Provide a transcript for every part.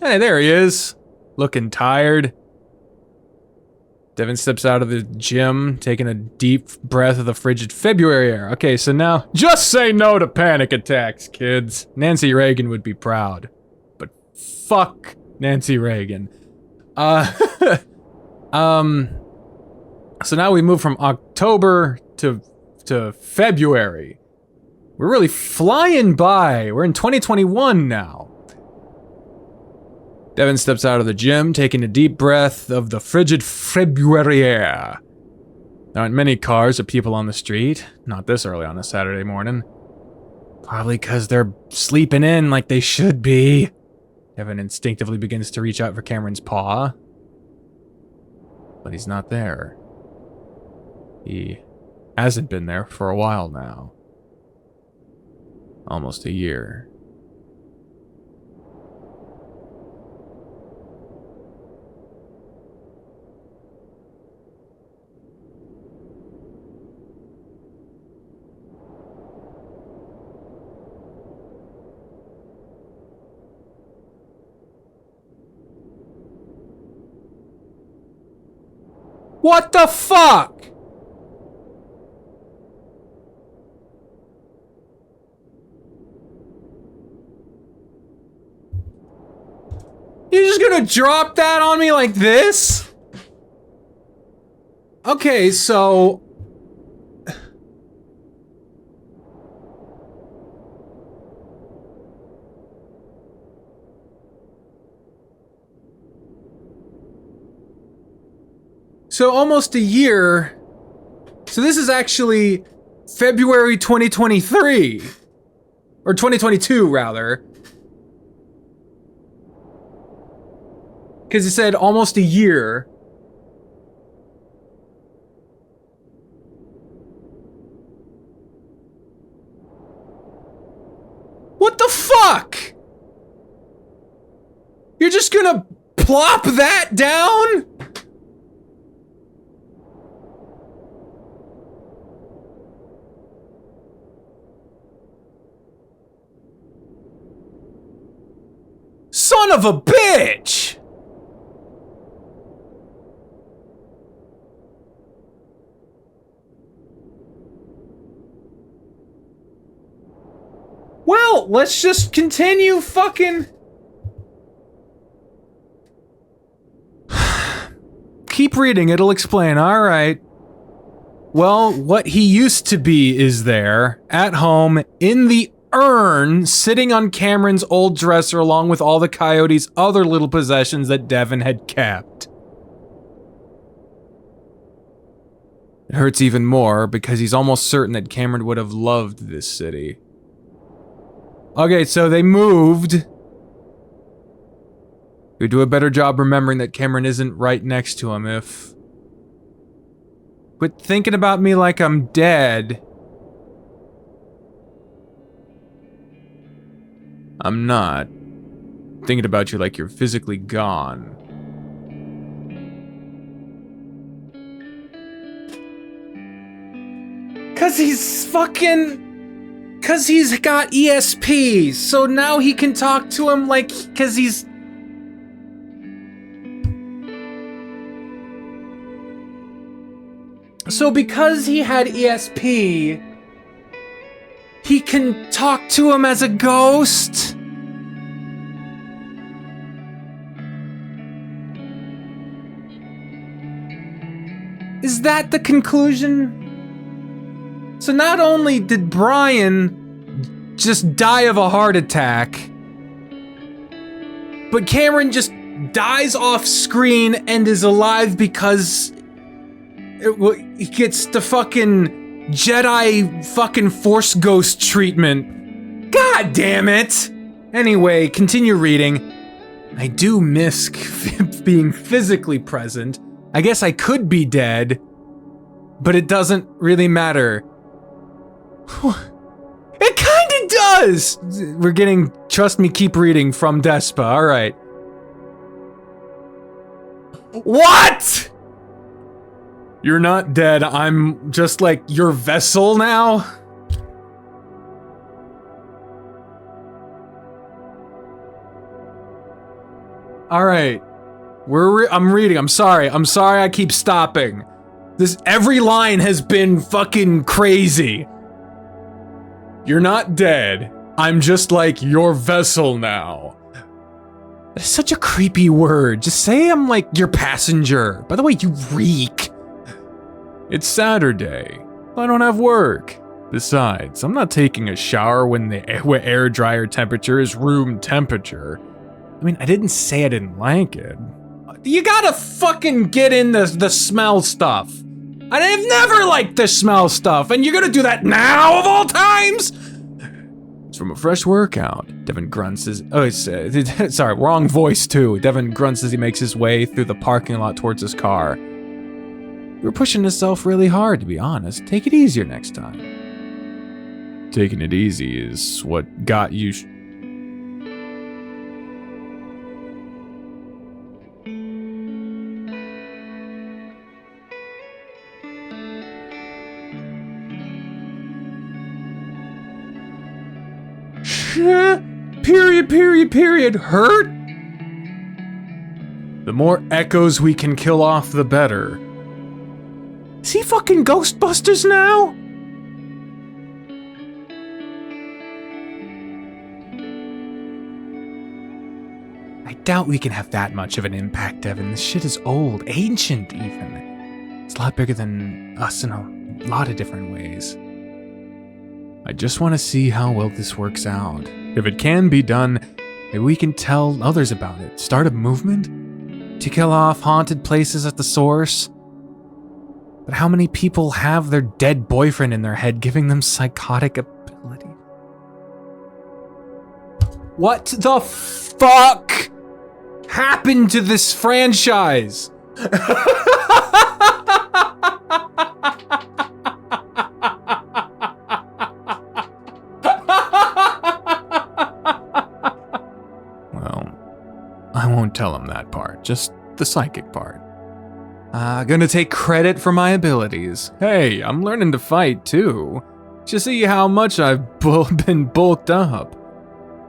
Hey, there he is. Looking tired. Devon steps out of the gym, taking a deep breath of the frigid February air. Okay, so now, just say no to panic attacks, kids. Nancy Reagan would be proud. But fuck Nancy Reagan. So now we move from October to February. We're really flying by. We're in 2021 now. Devon steps out of the gym, taking a deep breath of the frigid February air. There aren't many cars or people on the street, not this early on a Saturday morning. Probably because they're sleeping in like they should be. Devon instinctively begins to reach out for Cameron's paw. But he's not there. He hasn't been there for a while now. Almost a year. What the fuck? You're just gonna drop that on me like this? Okay, so... So almost a year. So this is actually February 2023. Or 2022, rather. Because it said almost a year. What the fuck? You're just gonna plop that down? Son of a bitch! Well, let's just continue fucking... Keep reading, it'll explain, alright. Well, what he used to be is there, at home, in the urn, sitting on Cameron's old dresser along with all the coyote's other little possessions that Devon had kept. It hurts even more because he's almost certain that Cameron would have loved this city. Okay, so they moved. We'd do a better job remembering that Cameron isn't right next to him if... Quit thinking about me like I'm dead. I'm not. Thinking about you like you're physically gone. Cause he's fucking... Cause he's got ESP, so now he can talk to him like... Cause he's... So because he had ESP... He can talk to him as a ghost? Is that the conclusion? So not only did Brian just die of a heart attack, but Cameron just dies off screen and is alive because he gets the fucking Jedi fucking Force Ghost treatment. God damn it! Anyway, continue reading. I do miss being physically present. I guess I could be dead, but it doesn't really matter. It kinda does! We're getting, trust me, keep reading from Despa, alright. What?! You're not dead, I'm just like your vessel now? All right. I'm reading. I'm sorry I keep stopping. Every line has been fucking crazy. You're not dead. I'm just like your vessel now. That's such a creepy word. Just say I'm like your passenger. By the way, you reek. It's Saturday. I don't have work. Besides, I'm not taking a shower when the air dryer temperature is room temperature. I mean, I didn't say I didn't like it. You gotta fucking get in the smell stuff. I've never liked the smell stuff, and you're gonna do that now of all times? It's from a fresh workout. Devon grunts as, sorry, wrong voice too. Devon grunts as he makes his way through the parking lot towards his car. You were pushing yourself really hard, to be honest. Take it easier next time. Taking it easy is what got you period, hurt? The more echoes we can kill off, the better. Is he fucking Ghostbusters now? I doubt we can have that much of an impact, Devon. This shit is old, ancient even. It's a lot bigger than us in a lot of different ways. I just want to see how well this works out. If it can be done, maybe we can tell others about it. Start a movement to kill off haunted places at the source. But how many people have their dead boyfriend in their head giving them psychotic ability? What the fuck happened to this franchise? I won't tell him that part, just the psychic part. Gonna take credit for my abilities. Hey, I'm learning to fight too. Just see how much I've been bulked up.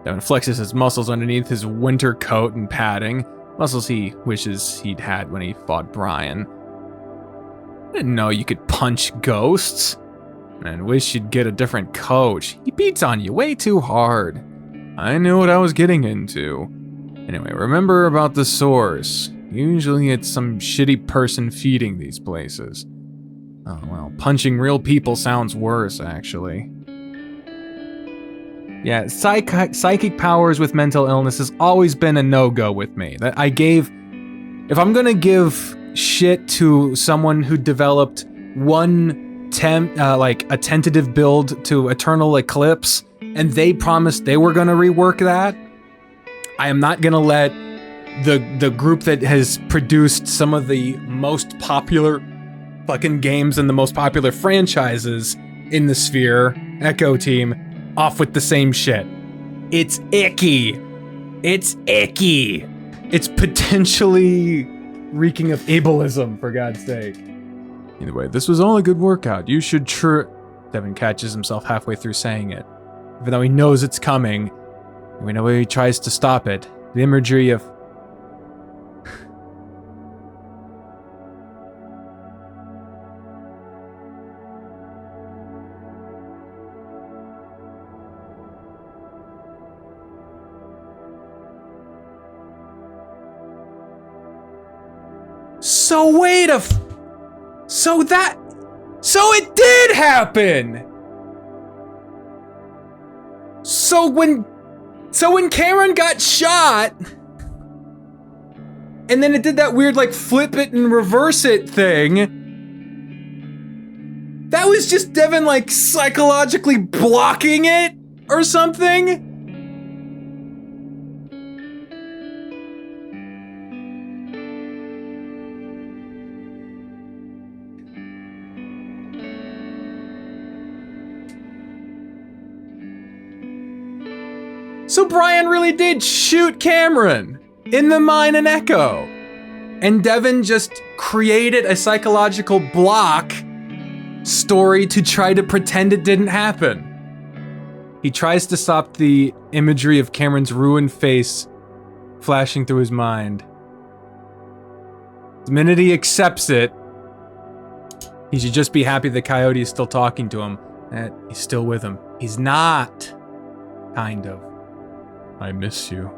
Devon flexes his muscles underneath his winter coat and padding, muscles he wishes he'd had when he fought Brian. I didn't know you could punch ghosts. And wish you'd get a different coach. He beats on you way too hard. I knew what I was getting into. Anyway, remember about the source. Usually it's some shitty person feeding these places. Oh well, punching real people sounds worse, actually. Yeah, psychic powers with mental illness has always been a no-go with me. If I'm gonna give shit to someone who developed one a tentative build to Eternal Eclipse, and they promised they were gonna rework that, I am not gonna let the group that has produced some of the most popular fucking games and the most popular franchises in the sphere, Echo Team, off with the same shit. It's icky. It's icky. It's potentially reeking of ableism, for God's sake. Either way, this was all a good workout. You should Devon catches himself halfway through saying it. Even though he knows it's coming, whenever he tries to stop it, the imagery of So it did happen! So when Cameron got shot, and then it did that weird like flip it and reverse it thing, that was just Devon like psychologically blocking it or something? So Brian really did shoot Cameron in the mine and Echo. And Devon just created a psychological block story to try to pretend it didn't happen. He tries to stop the imagery of Cameron's ruined face flashing through his mind. The minute he accepts it, he should just be happy that Coyote is still talking to him, that he's still with him. He's not. Kind of. I miss you.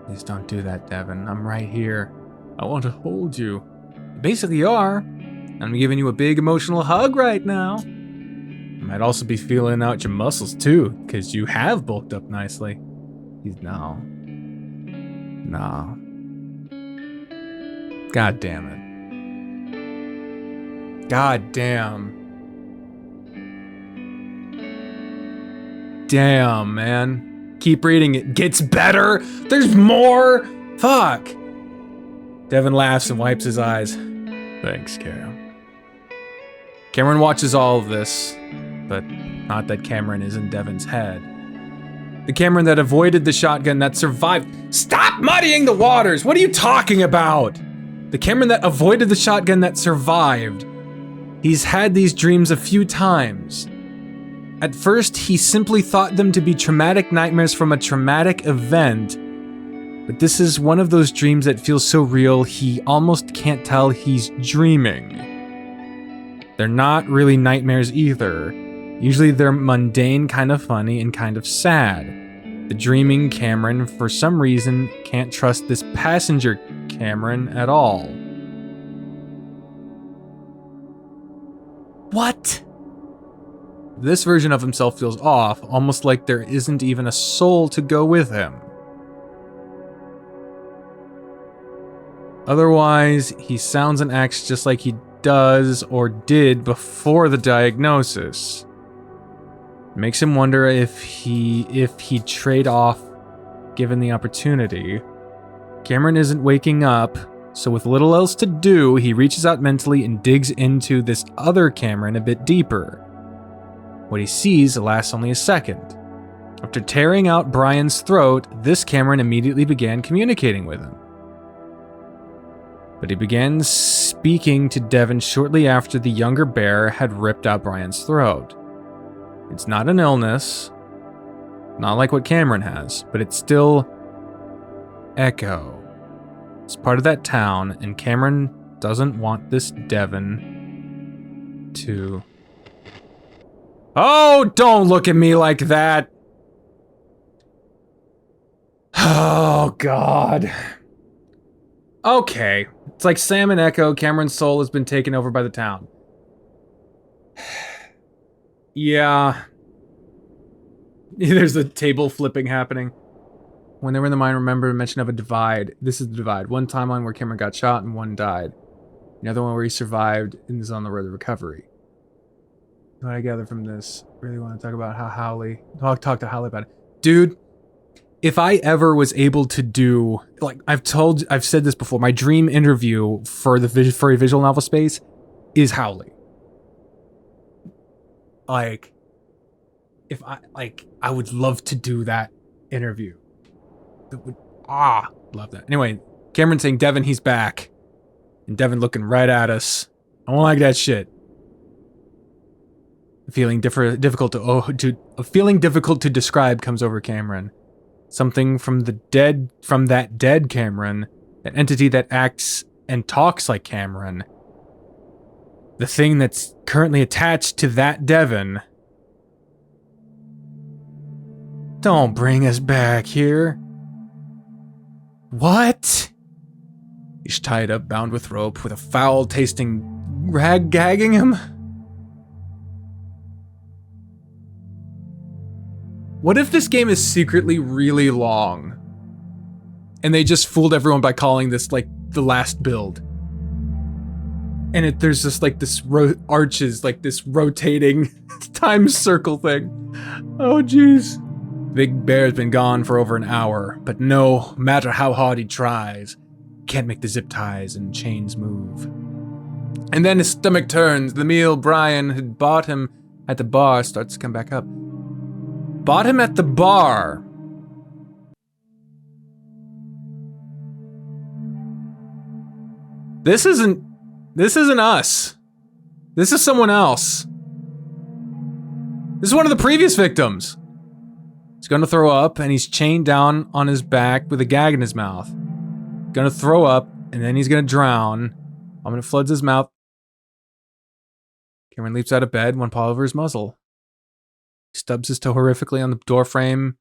Please don't do that, Devon. I'm right here. I want to hold you. You basically are. I'm giving you a big emotional hug right now. You might also be feeling out your muscles too, because you have bulked up nicely. He's no. God damn it. God damn. Damn, man. Keep reading it. Gets better. There's more. Fuck. Devon laughs and wipes his eyes. Thanks, Cam. Cameron watches all of this, but not that Cameron is in Devon's head. The Cameron that avoided the shotgun that survived. Stop muddying the waters! What are you talking about? The Cameron that avoided the shotgun that survived. He's had these dreams a few times. At first, he simply thought them to be traumatic nightmares from a traumatic event. But this is one of those dreams that feels so real, he almost can't tell he's dreaming. They're not really nightmares either. Usually they're mundane, kind of funny, and kind of sad. The dreaming Cameron, for some reason, can't trust this passenger Cameron at all. What? This version of himself feels off, almost like there isn't even a soul to go with him. Otherwise, he sounds and acts just like he does or did before the diagnosis. It makes him wonder if he'd trade off given the opportunity. Cameron isn't waking up, so with little else to do, he reaches out mentally and digs into this other Cameron a bit deeper. What he sees lasts only a second. After tearing out Brian's throat, this Cameron immediately began communicating with him. But he began speaking to Devon shortly after the younger bear had ripped out Brian's throat. It's not an illness, not like what Cameron has, but it's still Echo. It's part of that town, and Cameron doesn't want this Devon to... Oh, don't look at me like that! Oh, God. Okay. It's like Sam and Echo, Cameron's soul has been taken over by the town. Yeah. There's a table flipping happening. When they were in the mine, remember a mention of a divide. This is the divide. One timeline where Cameron got shot and one died. Another one where he survived and is on the road to recovery. What I gather from this, really want to talk about how Howley... I'll talk to Howley about it. Dude, if I ever was able to do... Like, I've said this before, my dream interview for a visual novel space is Howley. Like, if I would love to do that interview. Love that. Anyway, Cameron saying, Devon, he's back. And Devon looking right at us. I don't like that shit. A feeling difficult to describe comes over Cameron. Something from that dead Cameron, an entity that acts and talks like Cameron. The thing that's currently attached to that Devon. Don't bring us back here. What? He's tied up, bound with rope, with a foul-tasting rag gagging him? What if this game is secretly really long? And they just fooled everyone by calling this, like, the last build. And there's just, like, this arches, like, this rotating time circle thing. Oh, jeez. Big Bear's been gone for over an hour, but no matter how hard he tries, can't make the zip ties and chains move. And then his stomach turns. The meal Brian had bought him at the bar starts to come back up. Bought him at the bar. This isn't us. This is someone else. This is one of the previous victims. He's gonna throw up, and he's chained down on his back with a gag in his mouth. Gonna throw up, and then he's gonna drown. Vomit floods his mouth. Cameron leaps out of bed, one paw over his muzzle. He stubs his toe horrifically on the doorframe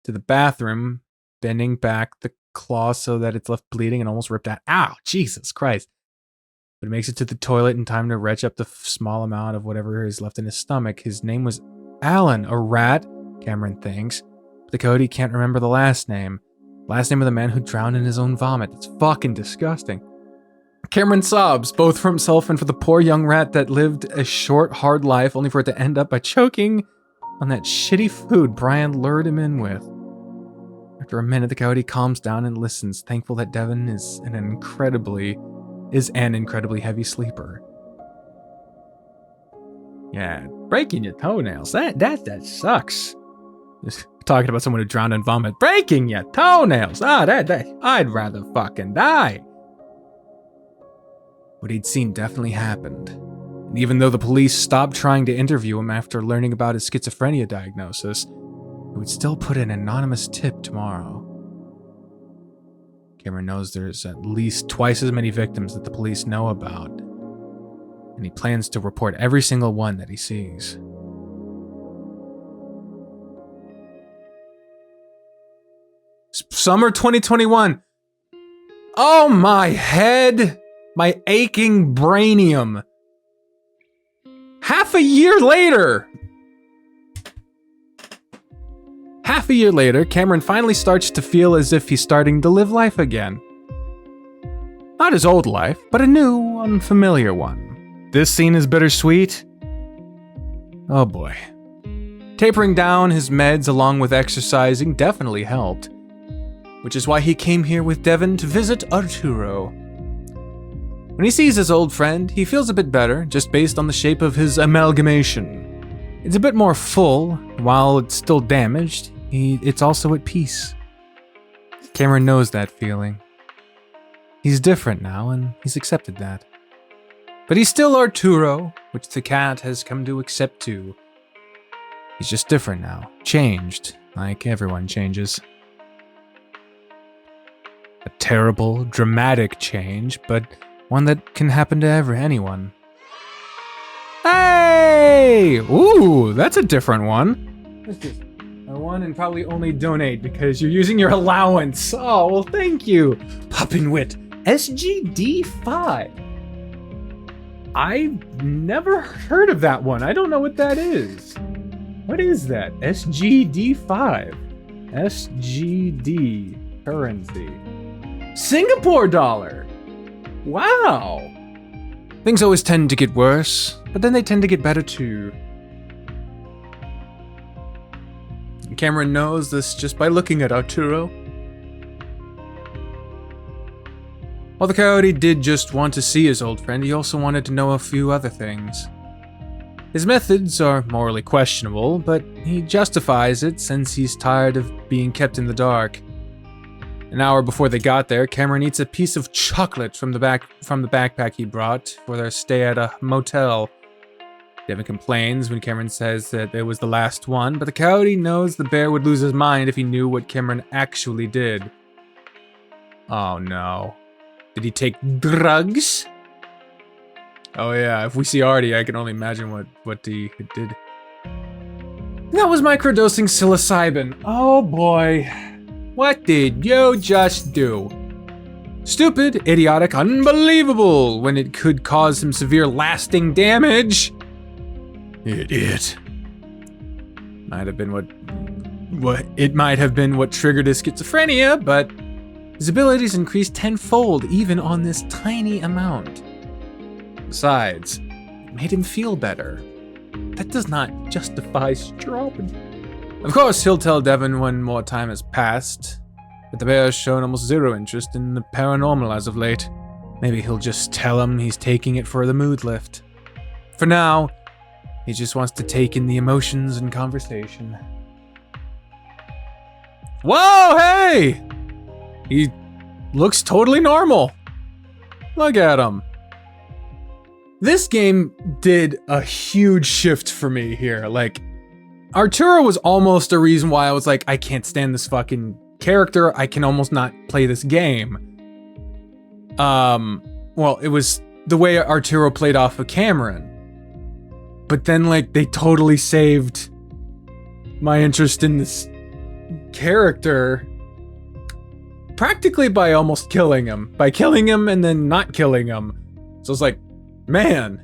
to the bathroom, bending back the claw so that it's left bleeding and almost ripped out. Ow, Jesus Christ. But he makes it to the toilet in time to retch up the small amount of whatever is left in his stomach. His name was Alan, a rat, Cameron thinks. But the Cody can't remember the last name. Last name of the man who drowned in his own vomit. That's fucking disgusting. Cameron sobs, both for himself and for the poor young rat that lived a short, hard life, only for it to end up by choking on that shitty food Brian lured him in with. After a minute, the Coyote calms down and listens, thankful that Devon is an incredibly heavy sleeper. Yeah, breaking your toenails, that sucks. Just talking about someone who drowned in vomit. Breaking your toenails! I'd rather fucking die. What he'd seen definitely happened. And even though the police stopped trying to interview him after learning about his schizophrenia diagnosis, he would still put an anonymous tip tomorrow. Cameron knows there's at least twice as many victims that the police know about, and he plans to report every single one that he sees. Summer 2021. Oh, my head! My aching brainium. Half a year later, Cameron finally starts to feel as if he's starting to live life again. Not his old life, but a new, unfamiliar one. This scene is bittersweet. Oh boy. Tapering down his meds along with exercising definitely helped, which is why he came here with Devon to visit Arturo. When he sees his old friend, he feels a bit better, just based on the shape of his amalgamation. It's a bit more full, while it's still damaged, it's also at peace. Cameron knows that feeling. He's different now, and he's accepted that. But he's still Arturo, which the cat has come to accept too. He's just different now, changed, like everyone changes. A terrible, dramatic change, but one that can happen to anyone. Hey! Ooh, that's a different one. Let's just one and probably only donate because you're using your allowance. Oh, well, thank you. Poppin' Wit. SGD5. I've never heard of that one. I don't know what that is. What is that? SGD5. SGD currency. Singapore dollar. Wow. Things always tend to get worse, but then they tend to get better too. And Cameron knows this just by looking at Arturo. While the Coyote did just want to see his old friend, he also wanted to know a few other things. His methods are morally questionable, but he justifies it since he's tired of being kept in the dark. An hour before they got there, Cameron eats a piece of chocolate from the backpack he brought for their stay at a motel. Devon complains when Cameron says that it was the last one, but the Coyote knows the bear would lose his mind if he knew what Cameron actually did. Oh no. Did he take drugs? Oh yeah, if we see Artie, I can only imagine what he did. That was microdosing psilocybin. Oh boy. What did you just do? Stupid, idiotic, unbelievable, when it could cause him severe lasting damage. Idiot. Might have been what triggered his schizophrenia, but his abilities increased tenfold even on this tiny amount. Besides, it made him feel better. That does not justify stroking. Of course, he'll tell Devon when more time has passed, but the bear has shown almost zero interest in the paranormal as of late. Maybe he'll just tell him he's taking it for the mood lift. For now, he just wants to take in the emotions and conversation. Whoa, hey! He looks totally normal. Look at him. This game did a huge shift for me here. Like, Arturo was almost a reason why I was like, I can't stand this fucking character. I can almost not play this game. Well, it was the way Arturo played off of Cameron. But then, like, they totally saved my interest in this character practically by almost killing him. By killing him and then not killing him. So it's like, man.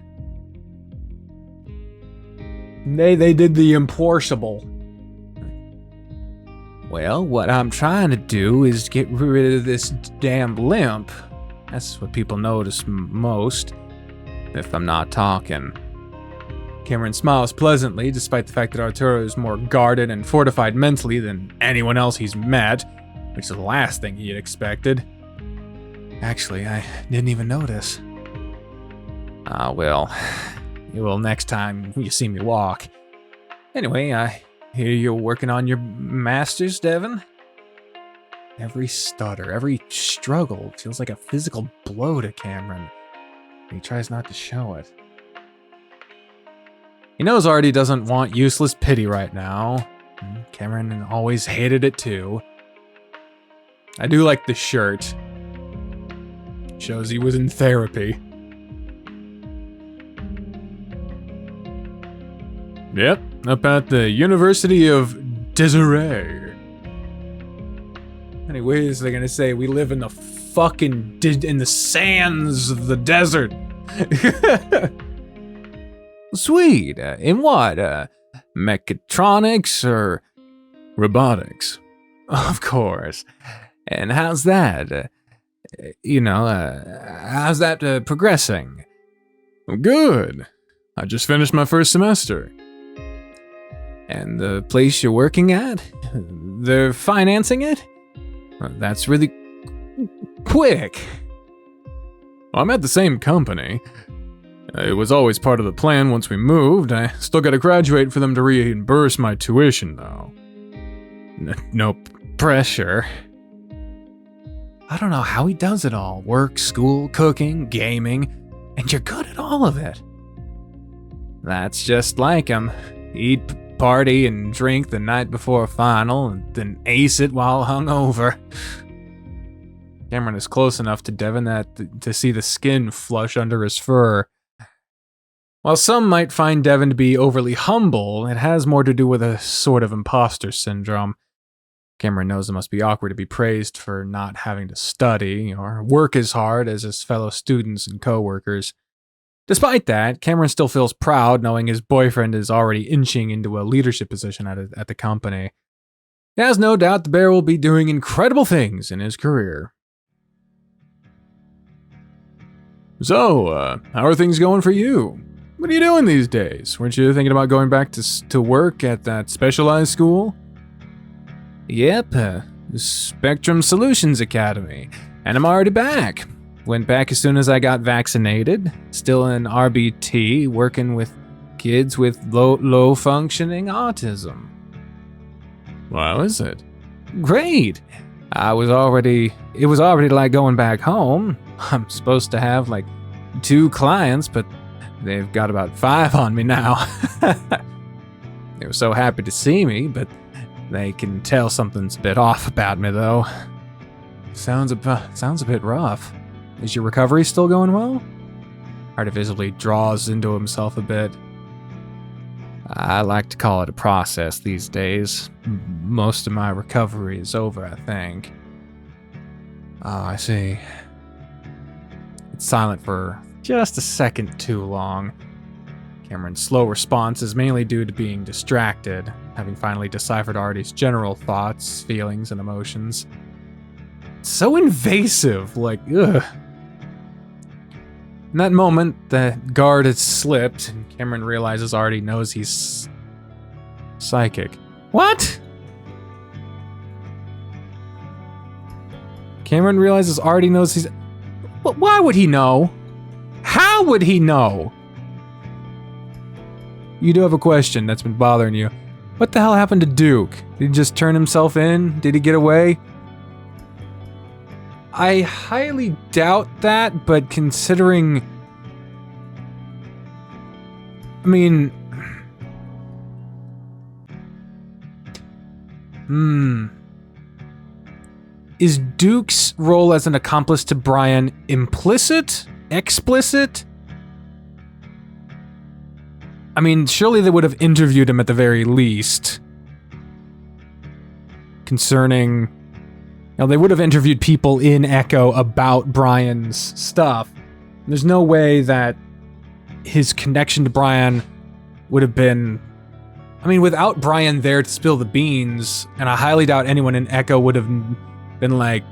They did the impossible. Well, what I'm trying to do is get rid of this damn limp. That's what people notice most if I'm not talking. Cameron smiles pleasantly, despite the fact that Arturo is more guarded and fortified mentally than anyone else he's met, which is the last thing he had expected. Actually, I didn't even notice. Well, you will next time you see me walk. Anyway, I hear you're working on your masters, Devon. Every stutter, every struggle feels like a physical blow to Cameron. He tries not to show it. He knows Artie doesn't want useless pity right now. Cameron always hated it too. I do like the shirt. Shows he was in therapy. Yep, up at the University of Desiree. Anyways, they're gonna say we live in the fucking in the sands of the desert. Sweet. In what? Mechatronics or robotics? Of course. And how's that? How's that progressing? Good. I just finished my first semester. And the place you're working at? They're financing it? Well, that's really quick. Well, I'm at the same company. It was always part of the plan once we moved. I still gotta graduate for them to reimburse my tuition, though. No pressure. I don't know how he does it all. Work, school, cooking, gaming, and you're good at all of it. That's just like him. Eat, party, and drink the night before a final, and then ace it while hungover. Cameron is close enough to Devon to see the skin flush under his fur. While some might find Devon to be overly humble, it has more to do with a sort of imposter syndrome. Cameron knows it must be awkward to be praised for not having to study or work as hard as his fellow students and co-workers. Despite that, Cameron still feels proud knowing his boyfriend is already inching into a leadership position at the company. He has no doubt the bear will be doing incredible things in his career. So, how are things going for you? What are you doing these days? Weren't you thinking about going back to work at that specialized school? Yep, Spectrum Solutions Academy, and I'm already back. Went back as soon as I got vaccinated. Still in RBT, working with kids with low functioning autism. Well, how is it? Great. It was already like going back home. I'm supposed to have like 2 clients, but they've got about 5 on me now. They were so happy to see me, but they can tell something's a bit off about me though. Sounds a bit rough. Is your recovery still going well? Artie visibly draws into himself a bit. I like to call it a process these days. Most of my recovery is over, I think. Oh, I see. It's silent for just a second too long. Cameron's slow response is mainly due to being distracted, having finally deciphered Artie's general thoughts, feelings, and emotions. It's so invasive, like, ugh. In that moment, the guard has slipped, and Cameron realizes Artie knows he's psychic. What? Cameron realizes Artie knows he's... Why would he know? How would he know? You do have a question that's been bothering you. What the hell happened to Duke? Did he just turn himself in? Did he get away? I highly doubt that, but considering... I mean... Is Duke's role as an accomplice to Brian implicit? Explicit? I mean, surely they would have interviewed him at the very least. Concerning... Now, they would have interviewed people in Echo about Brian's stuff. There's no way that his connection to Brian would have been... I mean, without Brian there to spill the beans, and I highly doubt anyone in Echo would have been like...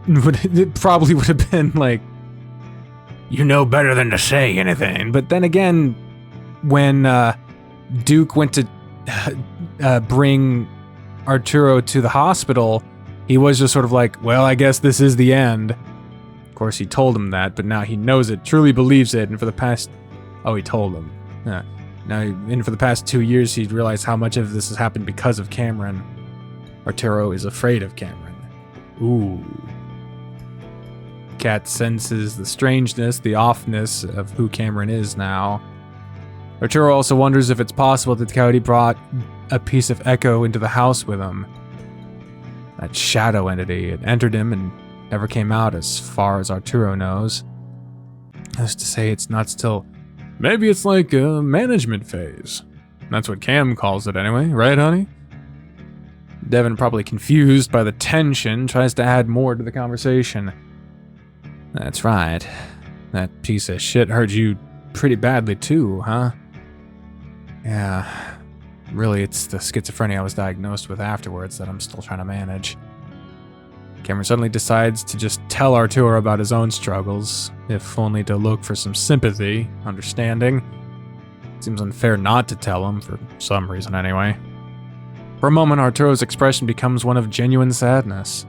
It probably would have been like... You know better than to say anything. But then again, when Duke went to bring Arturo to the hospital, he was just sort of like, well, I guess this is the end. Of course, he told him that, but now he knows it, truly believes it, and for the past... Oh, he told him. Yeah. Now, and for the past 2 years, he's realized how much of this has happened because of Cameron. Arturo is afraid of Cameron. Ooh. Kat senses the strangeness, the offness of who Cameron is now. Arturo also wonders if it's possible that the coyote brought a piece of Echo into the house with him. That shadow entity had entered him and never came out as far as Arturo knows. As to say it's not still... Maybe it's like a management phase. That's what Cam calls it anyway, right, honey? Devon, probably confused by the tension, tries to add more to the conversation. That's right. That piece of shit hurt you pretty badly too, huh? Yeah. Really, it's the schizophrenia I was diagnosed with afterwards that I'm still trying to manage. Cameron suddenly decides to just tell Arturo about his own struggles, if only to look for some sympathy, understanding. Seems unfair not to tell him, for some reason anyway. For a moment, Arturo's expression becomes one of genuine sadness.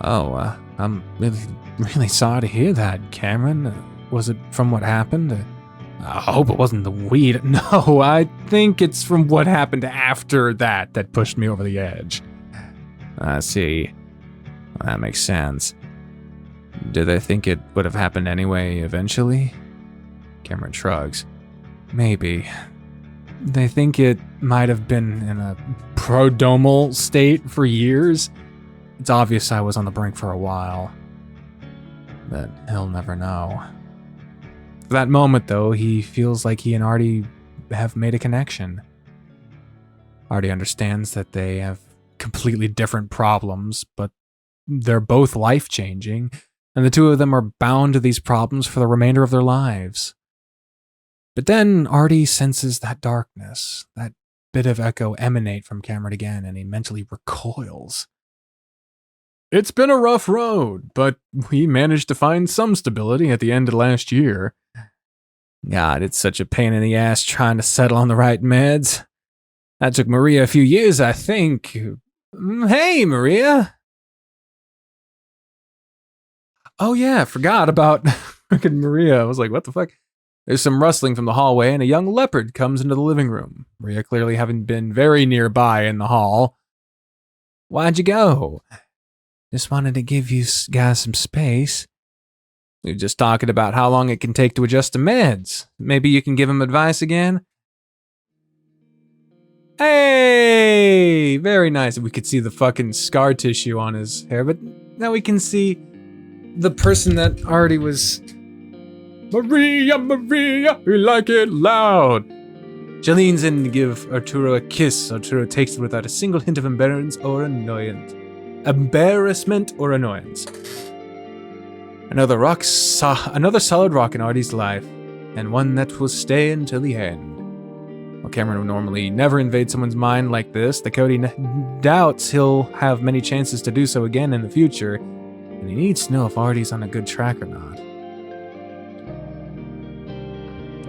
Oh, I'm really sorry to hear that, Cameron. Was it from what happened? I hope it wasn't the weed. No, I think it's from what happened after that pushed me over the edge. I see. That makes sense. Do they think it would have happened anyway, eventually? Cameron shrugs. Maybe. They think it might have been in a prodromal state for years. It's obvious I was on the brink for a while. But he'll never know. For that moment, though, he feels like he and Artie have made a connection. Artie understands that they have completely different problems, but they're both life-changing, and the two of them are bound to these problems for the remainder of their lives. But then Artie senses that darkness, that bit of Echo emanate from Cameron again, and he mentally recoils. It's been a rough road, but we managed to find some stability at the end of last year. God, it's such a pain in the ass trying to settle on the right meds. That took Maria a few years, I think. Hey, Maria! Oh yeah, forgot about fucking Maria. I was like, what the fuck? There's some rustling from the hallway, and a young leopard comes into the living room. Maria clearly having been very nearby in the hall. Why'd you go? Just wanted to give you guys some space. We were just talking about how long it can take to adjust to meds. Maybe you can give him advice again? Hey! Very nice. We could see the fucking scar tissue on his hair, but now we can see the person that already was... Maria, Maria, we like it loud. She leans in to give Arturo a kiss. Arturo takes it without a single hint of embarrassment or annoyance. Another solid rock in Artie's life, and one that will stay until the end. While Cameron would normally never invade someone's mind like this, the Cody doubts he'll have many chances to do so again in the future, and he needs to know if Artie's on a good track or not.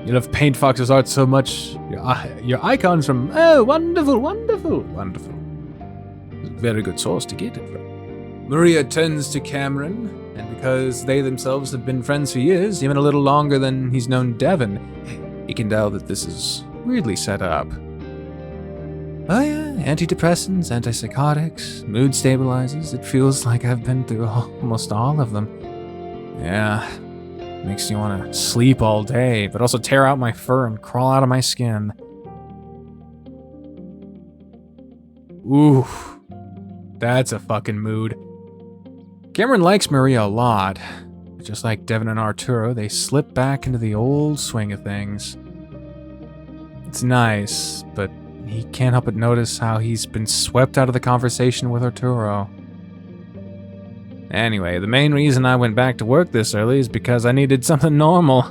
You love Paint Fox's art so much, your icons from... Oh, wonderful, wonderful, wonderful. It's a very good source to get it from. Maria turns to Cameron, and because they themselves have been friends for years, even a little longer than he's known Devon, he can tell that this is weirdly set up. Oh yeah, antidepressants, antipsychotics, mood stabilizers. It feels like I've been through almost all of them. Yeah, makes you want to sleep all day, but also tear out my fur and crawl out of my skin. Ooh, that's a fucking mood. Cameron likes Maria a lot. Just like Devon and Arturo, they slip back into the old swing of things. It's nice, but he can't help but notice how he's been swept out of the conversation with Arturo. Anyway, the main reason I went back to work this early is because I needed something normal.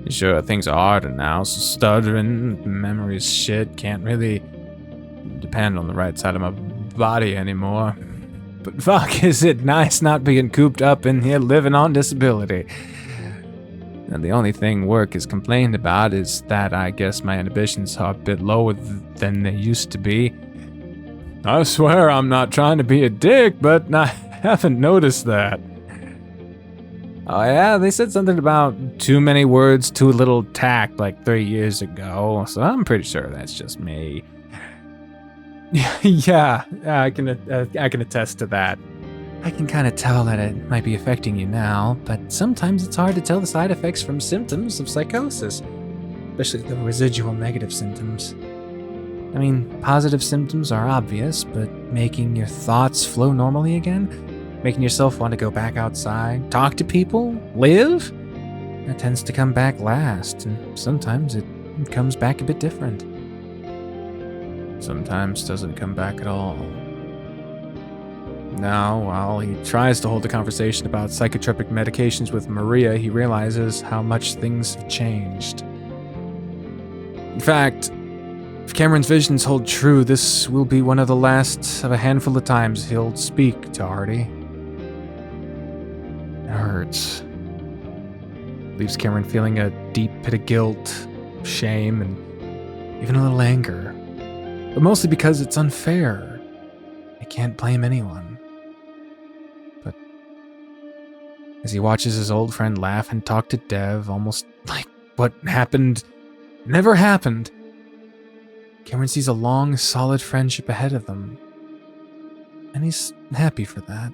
Sure, things are harder now, so stuttering, memories shit, can't really depend on the right side of my body anymore. But fuck, is it nice not being cooped up in here living on disability. And the only thing work is complained about is that I guess my inhibitions are a bit lower than they used to be. I swear I'm not trying to be a dick, but I haven't noticed that. Oh yeah, they said something about too many words, too little tact like 3 years ago, so I'm pretty sure that's just me. Yeah, I can attest to that. I can kind of tell that it might be affecting you now, but sometimes it's hard to tell the side effects from symptoms of psychosis, especially the residual negative symptoms. I mean, positive symptoms are obvious, but making your thoughts flow normally again, making yourself want to go back outside, talk to people, live, that tends to come back last, and sometimes it comes back a bit different. Sometimes doesn't come back at all. Now, while he tries to hold a conversation about psychotropic medications with Maria, he realizes how much things have changed. In fact, if Cameron's visions hold true, this will be one of the last of a handful of times he'll speak to Artie. It hurts. Leaves Cameron feeling a deep pit of guilt, shame, and even a little anger. But mostly because it's unfair. He can't blame anyone. But as he watches his old friend laugh and talk to Dev, almost like what happened never happened, Cameron sees a long, solid friendship ahead of them. And he's happy for that.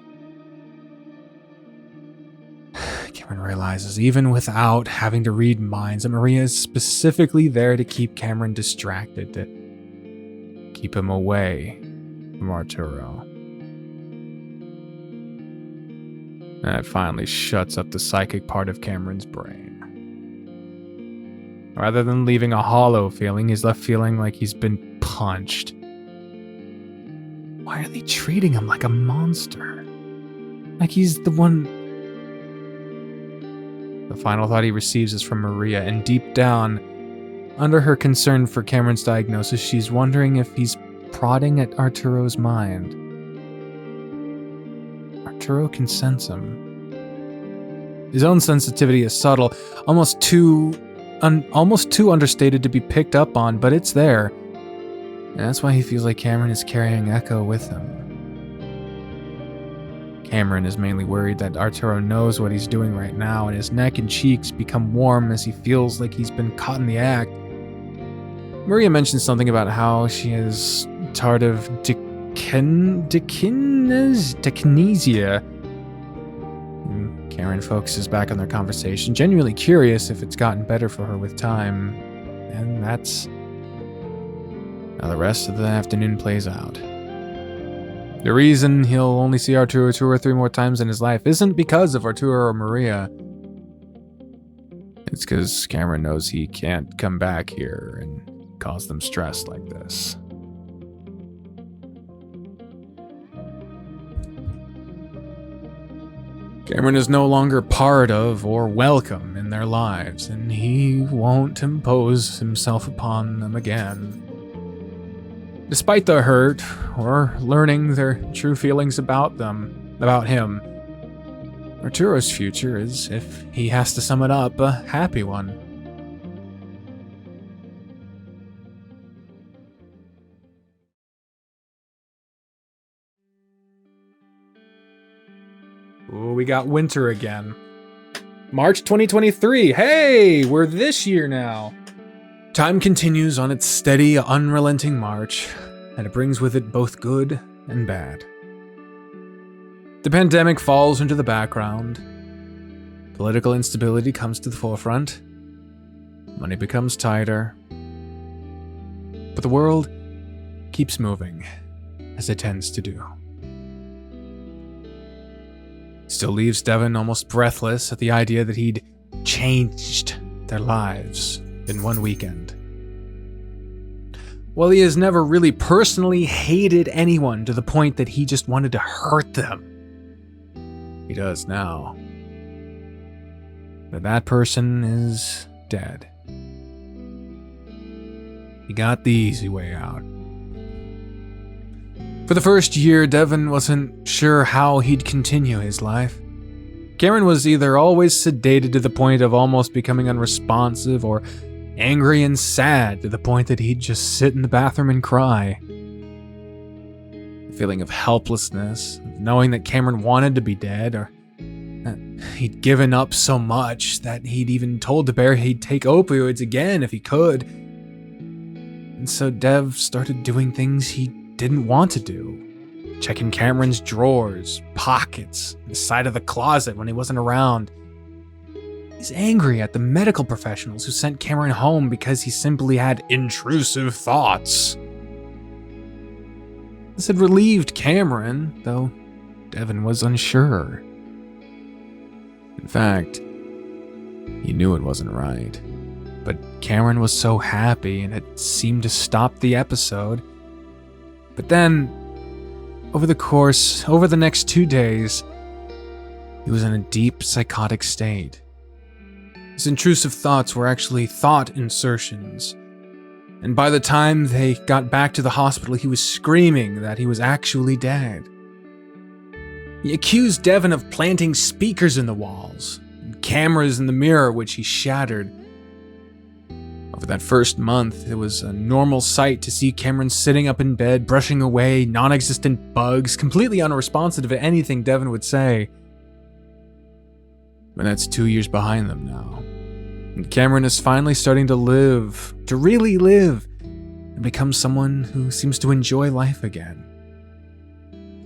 Cameron realizes, even without having to read minds, that Maria is specifically there to keep Cameron distracted, to keep him away from Arturo. That finally shuts up the psychic part of Cameron's brain. Rather than leaving a hollow feeling, he's left feeling like he's been punched. Why are they treating him like a monster? Like he's the one... The final thought he receives is from Maria, and deep down, under her concern for Cameron's diagnosis, she's wondering if he's prodding at Arturo's mind. Arturo can sense him. His own sensitivity is subtle, almost too understated to be picked up on, but it's there. And that's why he feels like Cameron is carrying Echo with him. Cameron is mainly worried that Arturo knows what he's doing right now, and his neck and cheeks become warm as he feels like he's been caught in the act. Maria mentions something about how she is tardive dyskinesia. Cameron focuses back on their conversation, genuinely curious if it's gotten better for her with time. And that's how the rest of the afternoon plays out. The reason he'll only see Arturo 2 or 3 more times in his life isn't because of Arturo or Maria. It's because Cameron knows he can't come back here and cause them stress like this. Cameron is no longer part of or welcome in their lives, and he won't impose himself upon them again. Despite the hurt, or learning their true feelings about him, Arturo's future is, if he has to sum it up, a happy one. Ooh, we got winter again. March 2023. Hey, we're this year now. Time continues on its steady, unrelenting march, and it brings with it both good and bad. The pandemic falls into the background. Political instability comes to the forefront. Money becomes tighter. But the world keeps moving, as it tends to do. Still leaves Devon almost breathless at the idea that he'd changed their lives in one weekend. While he has never really personally hated anyone to the point that he just wanted to hurt them, he does now. But that person is dead. He got the easy way out. For the first year, Devon wasn't sure how he'd continue his life. Cameron was either always sedated to the point of almost becoming unresponsive, or angry and sad to the point that he'd just sit in the bathroom and cry. The feeling of helplessness, of knowing that Cameron wanted to be dead, or that he'd given up so much that he'd even told the bear he'd take opioids again if he could. And so Dev started doing things he didn't want to do. Checking Cameron's drawers, pockets, the side of the closet when he wasn't around. He's angry at the medical professionals who sent Cameron home because he simply had intrusive thoughts. This had relieved Cameron, though Devon was unsure. In fact, he knew it wasn't right. But Cameron was so happy and it seemed to stop the episode. But then, over the next 2 days, he was in a deep psychotic state. His intrusive thoughts were actually thought insertions. And by the time they got back to the hospital, he was screaming that he was actually dead. He accused Devon of planting speakers in the walls, and cameras in the mirror which he shattered. Over that first month, it was a normal sight to see Cameron sitting up in bed, brushing away non-existent bugs, completely unresponsive to anything Devon would say. But that's 2 years behind them now. And Cameron is finally starting to live, to really live, and become someone who seems to enjoy life again.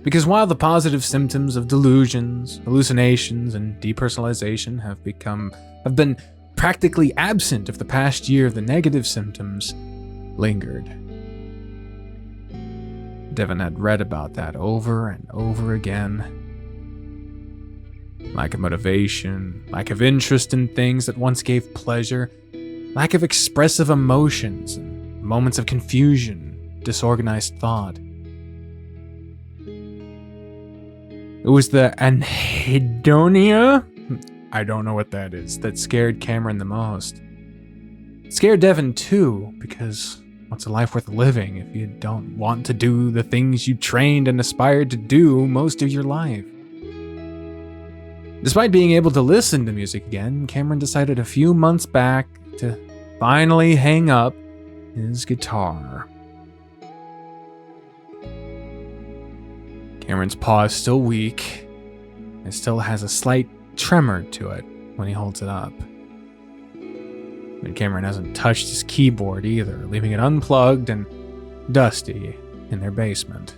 Because while the positive symptoms of delusions, hallucinations, and depersonalization have been practically absent of the past year, the negative symptoms lingered. Devon had read about that over and over again. Lack of motivation, lack of interest in things that once gave pleasure, lack of expressive emotions, and moments of confusion, disorganized thought. It was the anhedonia? I don't know what that is, that scared Cameron the most. It scared Devon too, because what's a life worth living if you don't want to do the things you trained and aspired to do most of your life? Despite being able to listen to music again, Cameron decided a few months back to finally hang up his guitar. Cameron's paw is still weak, and still has a slight tremor to it when he holds it up. And Cameron hasn't touched his keyboard either, leaving it unplugged and dusty in their basement.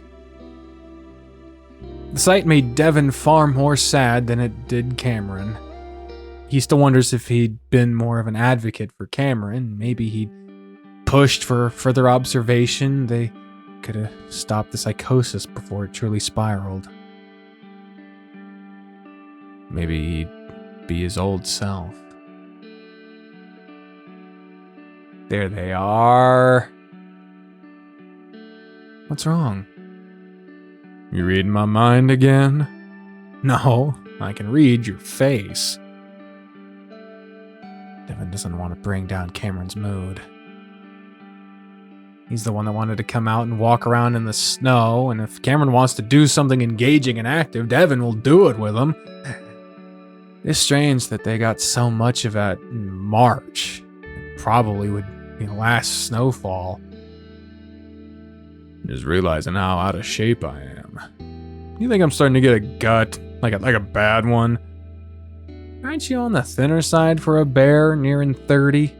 The sight made Devon far more sad than it did Cameron. He still wonders if he'd been more of an advocate for Cameron. Maybe he'd pushed for further observation. They could have stopped the psychosis before it truly spiraled. Maybe he'd be his old self. There they are. What's wrong? You reading my mind again? No, I can read your face. Devon doesn't want to bring down Cameron's mood. He's the one that wanted to come out and walk around in the snow, and if Cameron wants to do something engaging and active, Devon will do it with him. It's strange that they got so much of it in March. It probably would be the last snowfall. Just realizing how out of shape I am. You think I'm starting to get a gut, like a bad one? Aren't you on the thinner side for a bear nearing 30?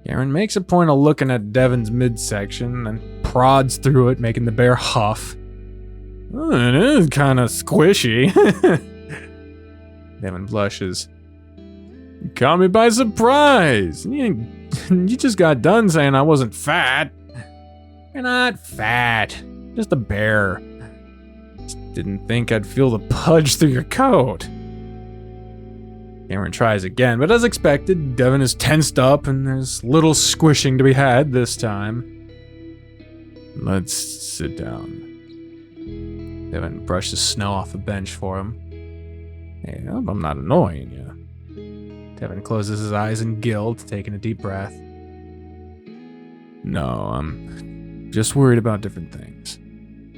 Cameron makes a point of looking at Devon's midsection and prods through it, making the bear huff. Oh, it is kind of squishy. Devon blushes. You caught me by surprise. You just got done saying I wasn't fat. You're not fat. Just a bear. Just didn't think I'd feel the pudge through your coat. Cameron tries again, but as expected, Devon is tensed up and there's little squishing to be had this time. Let's sit down. Devon brushes snow off the bench for him. Hey, I'm not annoying you. Devon closes his eyes in guilt, taking a deep breath. No, I'm just worried about different things.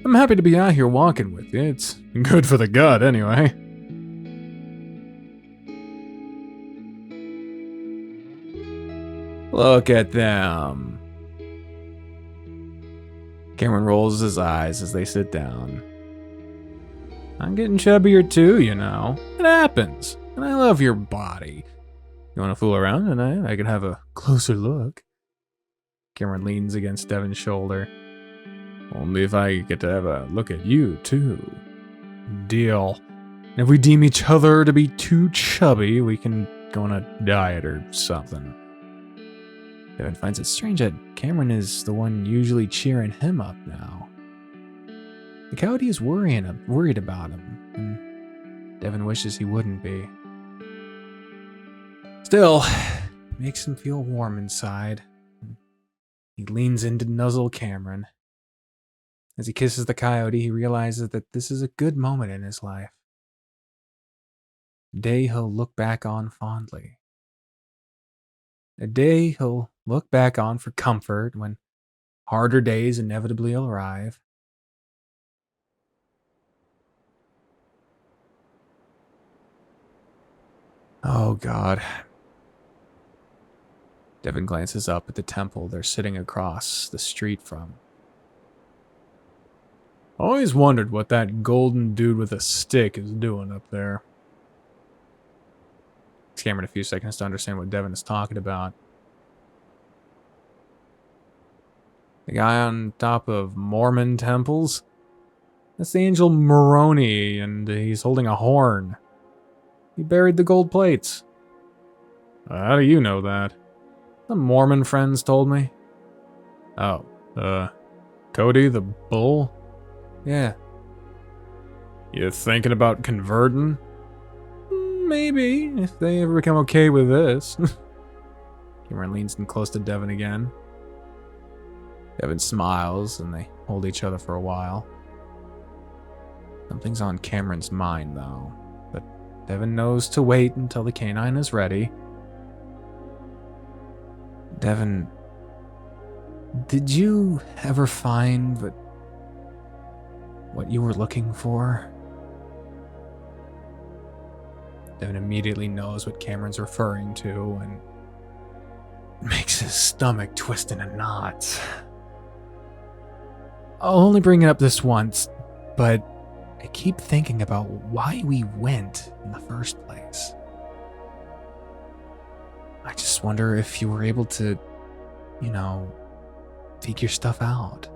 I'm happy to be out here walking with you. It's good for the gut, anyway. Look at them. Cameron rolls his eyes as they sit down. I'm getting chubbier too, you know. It happens. And I love your body. You want to fool around tonight? I can have a closer look. Cameron leans against Devon's shoulder. Only if I get to have a look at you, too. Deal. And if we deem each other to be too chubby, we can go on a diet or something. Devon finds it strange that Cameron is the one usually cheering him up now. The coyote is worried about him, and Devon wishes he wouldn't be. Still, it makes him feel warm inside. He leans in to nuzzle Cameron. As he kisses the coyote, he realizes that this is a good moment in his life. A day he'll look back on fondly. A day he'll look back on for comfort when harder days inevitably will arrive. Oh, God. Devon glances up at the temple they're sitting across the street from. Always wondered what that golden dude with a stick is doing up there. It's Cameron a few seconds to understand what Devon is talking about. The guy on top of Mormon temples? That's the angel Moroni, and he's holding a horn. He buried the gold plates. How do you know that? Some Mormon friends told me. Oh, Cody the bull? Yeah. You thinking about converting? Maybe, if they ever become okay with this. Cameron leans in close to Devon again. Devon smiles, and they hold each other for a while. Something's on Cameron's mind, though. But Devon knows to wait until the canine is ready. Devon, did you ever find what you were looking for? Devon immediately knows what Cameron's referring to, and it makes his stomach twist in a knot. I'll only bring it up this once, but I keep thinking about why we went in the first place. I just wonder if you were able to, figure stuff out.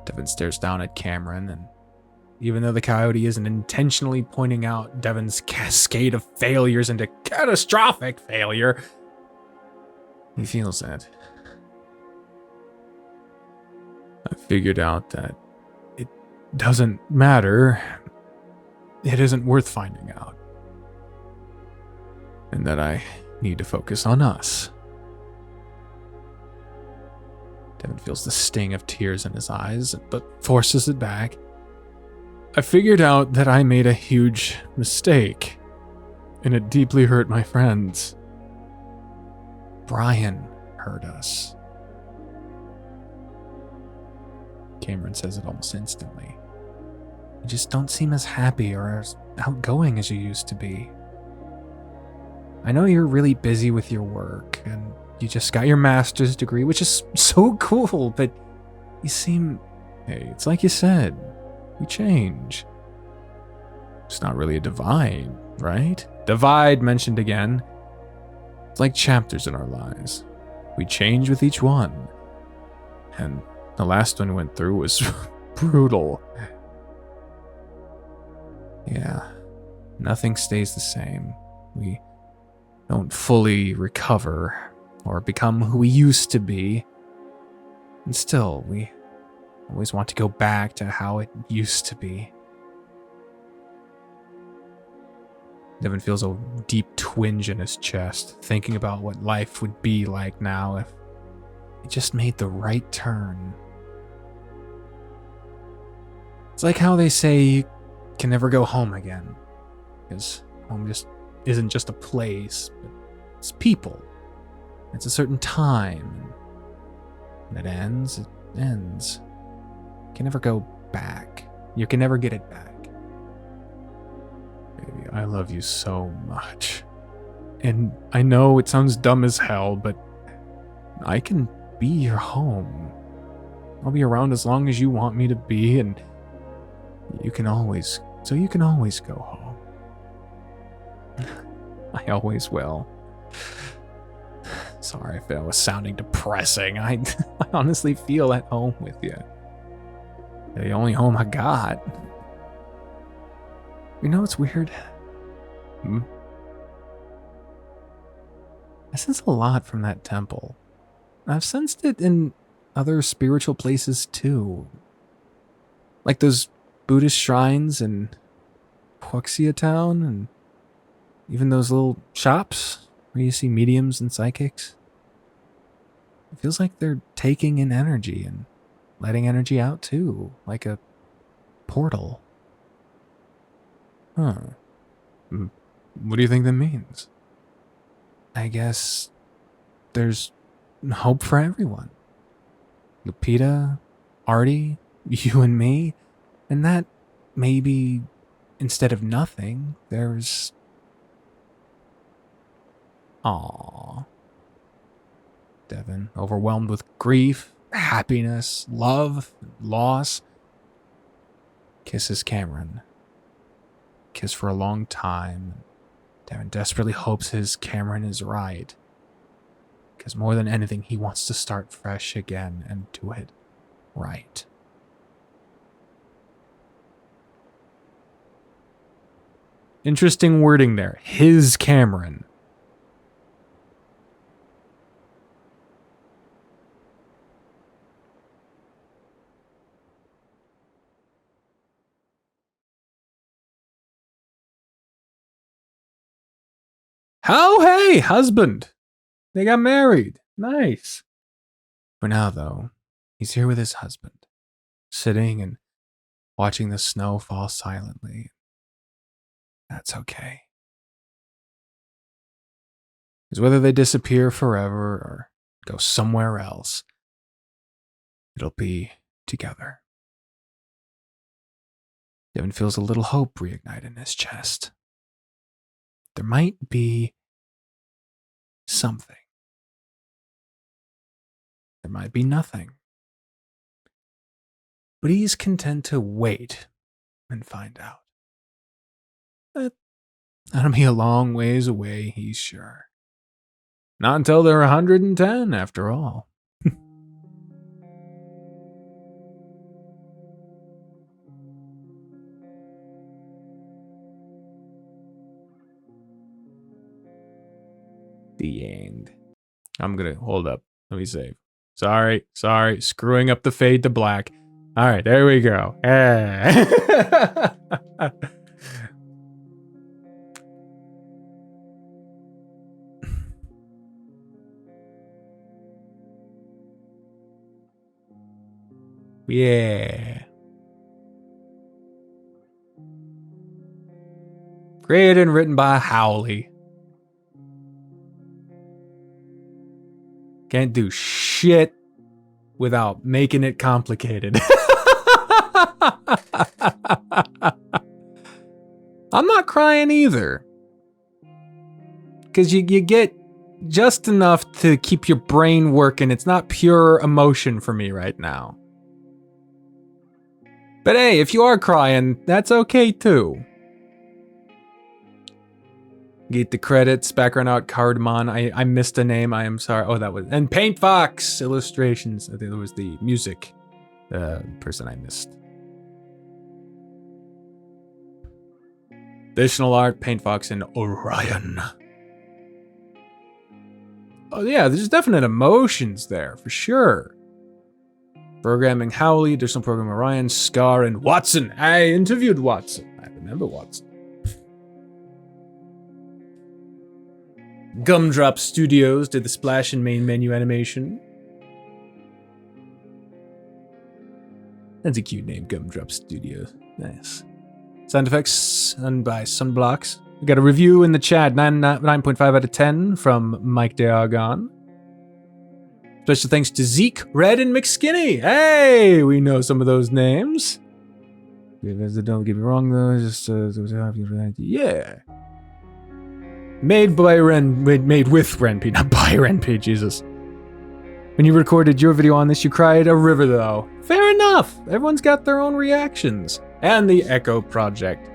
Devon stares down at Cameron, and even though the coyote isn't intentionally pointing out Devon's cascade of failures into catastrophic failure, he feels it. I figured out that it doesn't matter. It isn't worth finding out. And that I need to focus on us. Devon feels the sting of tears in his eyes, but forces it back. I figured out that I made a huge mistake, and it deeply hurt my friends. Brian hurt us. Cameron says it almost instantly. You just don't seem as happy or as outgoing as you used to be. I know you're really busy with your work, and you just got your master's degree, which is so cool, but you seem... Hey, it's like you said. We change. It's not really a divide, right? Divide mentioned again. It's like chapters in our lives. We change with each one. And the last one we went through was brutal. Yeah, nothing stays the same. We don't fully recover or become who we used to be. And still, we always want to go back to how it used to be. Devon feels a deep twinge in his chest, thinking about what life would be like now if he just made the right turn. It's like how they say you can never go home again, because home just isn't just a place, but it's people. It's a certain time, and when it ends, it ends. You can never go back. You can never get it back. Baby, I love you so much. And I know it sounds dumb as hell, but I can be your home. I'll be around as long as you want me to be, and you can always go home. I always will. Sorry if I was sounding depressing. I honestly feel at home with you. You're the only home I got. You know what's weird? I sense a lot from that temple. I've sensed it in other spiritual places too. Like those Buddhist shrines in Huaxia Town, and even those little shops where you see mediums and psychics. It feels like they're taking in energy and letting energy out too, like a portal. Huh. What do you think that means? I guess there's hope for everyone. Lupita, Artie, you and me, and that maybe instead of nothing, there's... Aww. Devon, overwhelmed with grief, happiness, love, loss, kisses Cameron. Kiss for a long time. Devon desperately hopes his Cameron is right. Because more than anything, he wants to start fresh again and do it right. Interesting wording there. His Cameron. Oh, hey, husband. They got married. Nice. For now, though, he's here with his husband, sitting and watching the snow fall silently. That's okay. Because whether they disappear forever or go somewhere else, it'll be together. Devon feels a little hope reignite in his chest. There might be something. There might be nothing. But he's content to wait and find out. That'll be a long ways away, he's sure. Not until they're 110, after all. The end. I'm gonna hold up. Let me save. Sorry. Screwing up the fade to black. All right, there we go. Yeah. Created and written by Howley. Can't do shit without making it complicated. I'm not crying either. Because you get just enough to keep your brain working. It's not pure emotion for me right now. But hey, if you are crying, that's okay too. Get the credits, background art, Cardamon. I missed a name, I am sorry. Oh, that was... And Paint Fox illustrations. I think that was the music person I missed. Additional art, Paint Fox, and Orion. Oh yeah, there's definite emotions there, for sure. Programming Howley, additional programmer Ryan, Scar, and Watson. I interviewed Watson. I remember Watson. Gumdrop Studios did the splash and main menu animation. That's a cute name, Gumdrop Studios. Nice. Sound effects done by Sunblocks. We got a review in the chat, 9.5 out of 10 from Mike DeArgon. Special thanks to Zeke, Red, and McSkinny. Hey, we know some of those names. Don't get me wrong though. Just yeah. Made with Renpy, not by Renpy. Jesus. When you recorded your video on this, you cried a river though. Fair enough. Everyone's got their own reactions. And the Echo Project.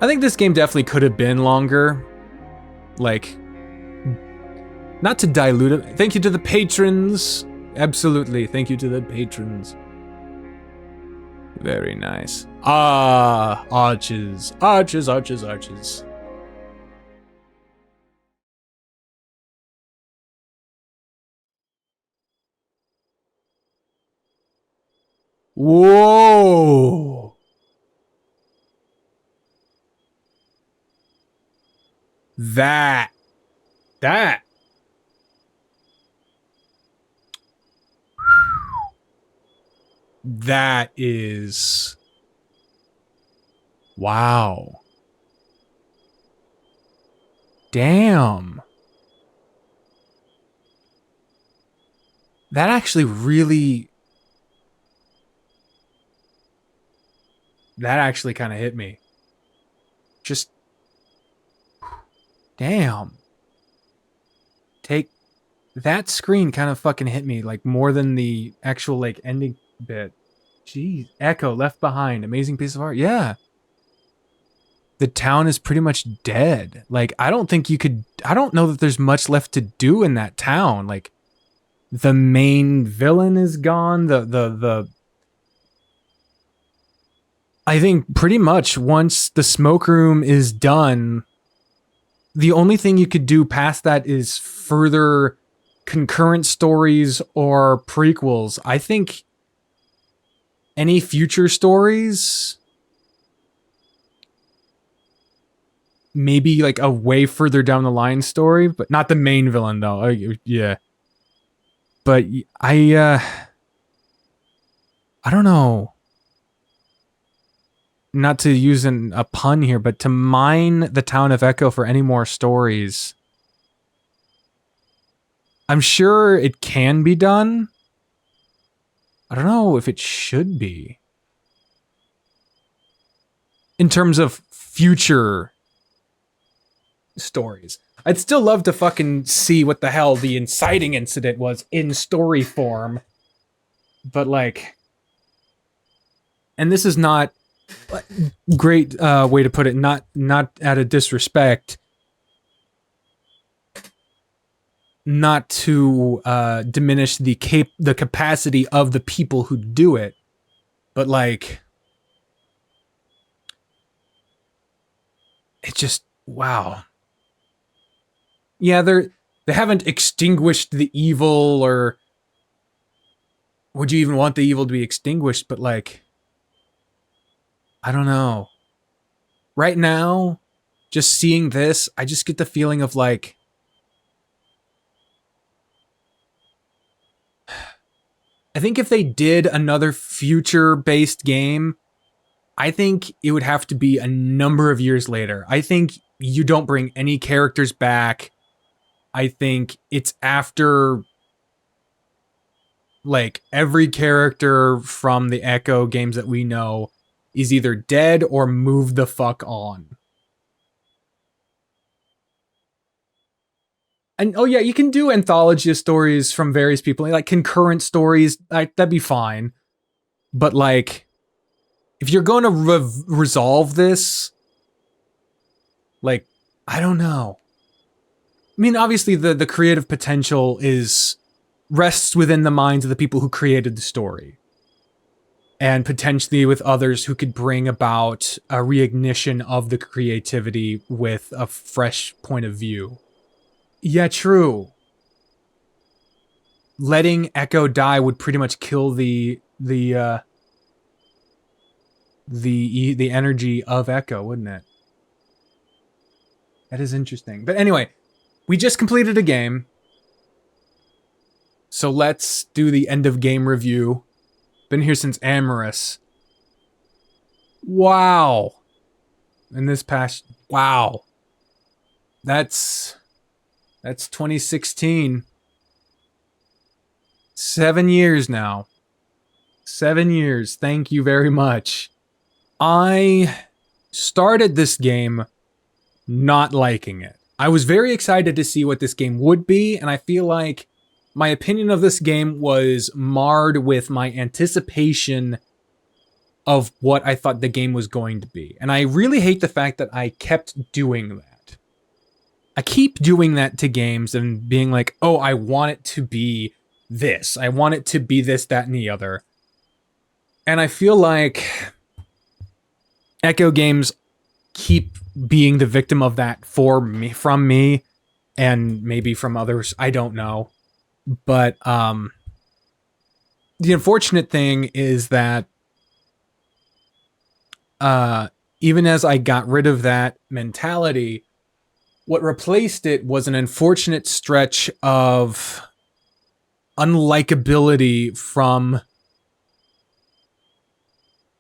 I think this game definitely could have been longer. Like, not to dilute it. Thank you to the patrons. Absolutely. Thank you to the patrons. Very nice. Ah, arches. Arches, arches, arches. Whoa. That is, wow. Damn. That actually really, that actually kind of hit me. Just, damn. Take, that screen kind of fucking hit me, like, more than the actual, like, ending bit. Jeez. Echo, Left Behind, amazing piece of art. Yeah. The town is pretty much dead. Like, I don't think you could, I don't know that there's much left to do in that town. Like, the main villain is gone. I think pretty much once the smoke room is done, the only thing you could do past that is further concurrent stories or prequels. I think any future stories, maybe like a way further down the line story, but not the main villain though. Yeah. But I don't know. Not to use a pun here, but to mine the town of Echo for any more stories. I'm sure it can be done. I don't know if it should be. In terms of future stories. I'd still love to fucking see what the hell the inciting incident was in story form. But like, and this is not great way to put it, not out of disrespect, not to diminish the capacity of the people who do it, but like, it just, wow. Yeah, they haven't extinguished the evil, or would you even want the evil to be extinguished? But like, I don't know. Right now, just seeing this, I just get the feeling of like, I think if they did another future-based game, I think it would have to be a number of years later. I think you don't bring any characters back. I think it's after, like, every character from the Echo games that we know is either dead or moved the fuck on. And, oh yeah, you can do anthology stories from various people, like concurrent stories, that'd be fine. But, like, if you're going to resolve this, like, I don't know. I mean, obviously the creative potential rests within the minds of the people who created the story. And potentially with others who could bring about a reignition of the creativity with a fresh point of view. Yeah, true. letting Echo die would pretty much kill the energy of Echo, wouldn't it? That is interesting. But anyway, we just completed a game. So let's do the end of game review. Been here since Amorous. Wow. In this past... Wow. That's 2016. 7 years now. 7 years. Thank you very much. I started this game not liking it. I was very excited to see what this game would be, and I feel like my opinion of this game was marred with my anticipation of what I thought the game was going to be. And I really hate the fact that I kept doing that. I keep doing that to games and being like, oh, I want it to be this. I want it to be this, that, and the other. And I feel like Echo games keep being the victim of that from me, and maybe from others. I don't know. But the unfortunate thing is that even as I got rid of that mentality, what replaced it was an unfortunate stretch of unlikability from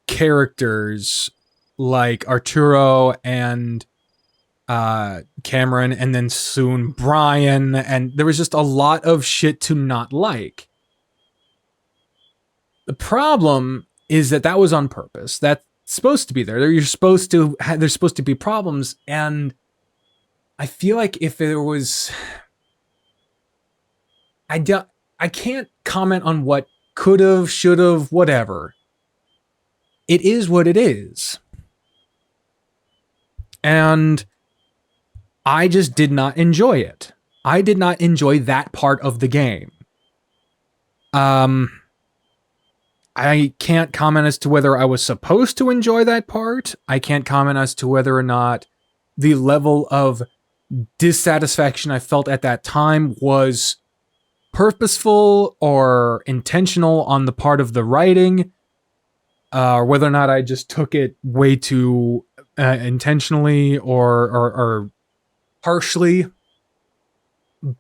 characters like Arturo and Cameron, and then soon Brian, and there was just a lot of shit to not like. The problem is that was on purpose. That's supposed to be there. There's supposed to be problems, and I feel like if there was... I can't comment on what could've, should've, whatever. It is what it is. And I just did not enjoy it. I did not enjoy that part of the game. I can't comment as to whether I was supposed to enjoy that part. I can't comment as to whether or not the level of dissatisfaction I felt at that time was purposeful or intentional on the part of the writing, or whether or not I just took it way too intentionally or harshly.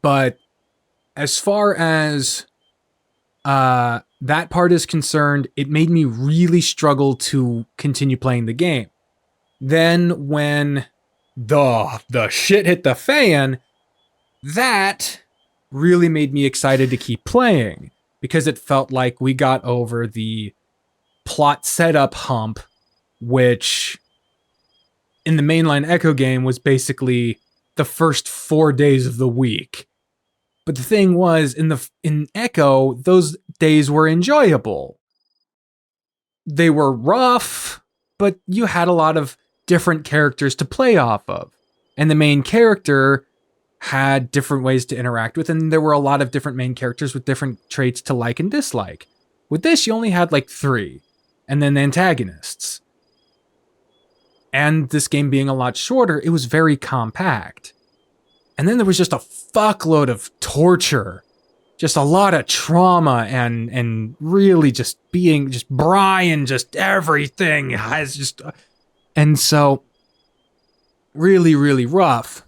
But as far as that part is concerned, it made me really struggle to continue playing the game. Then when the shit hit the fan, that really made me excited to keep playing, because it felt like we got over the plot setup hump, which in the mainline Echo game was basically the first 4 days of the week. But the thing was, in Echo, those days were enjoyable. They were rough, but you had a lot of different characters to play off of. And the main character had different ways to interact with, and there were a lot of different main characters with different traits to like and dislike. With this, you only had like 3, and then the antagonists. And this game being a lot shorter, it was very compact. And then there was just a fuckload of torture. Just a lot of trauma and really just being just Brian, just everything has just... And so, really, really rough.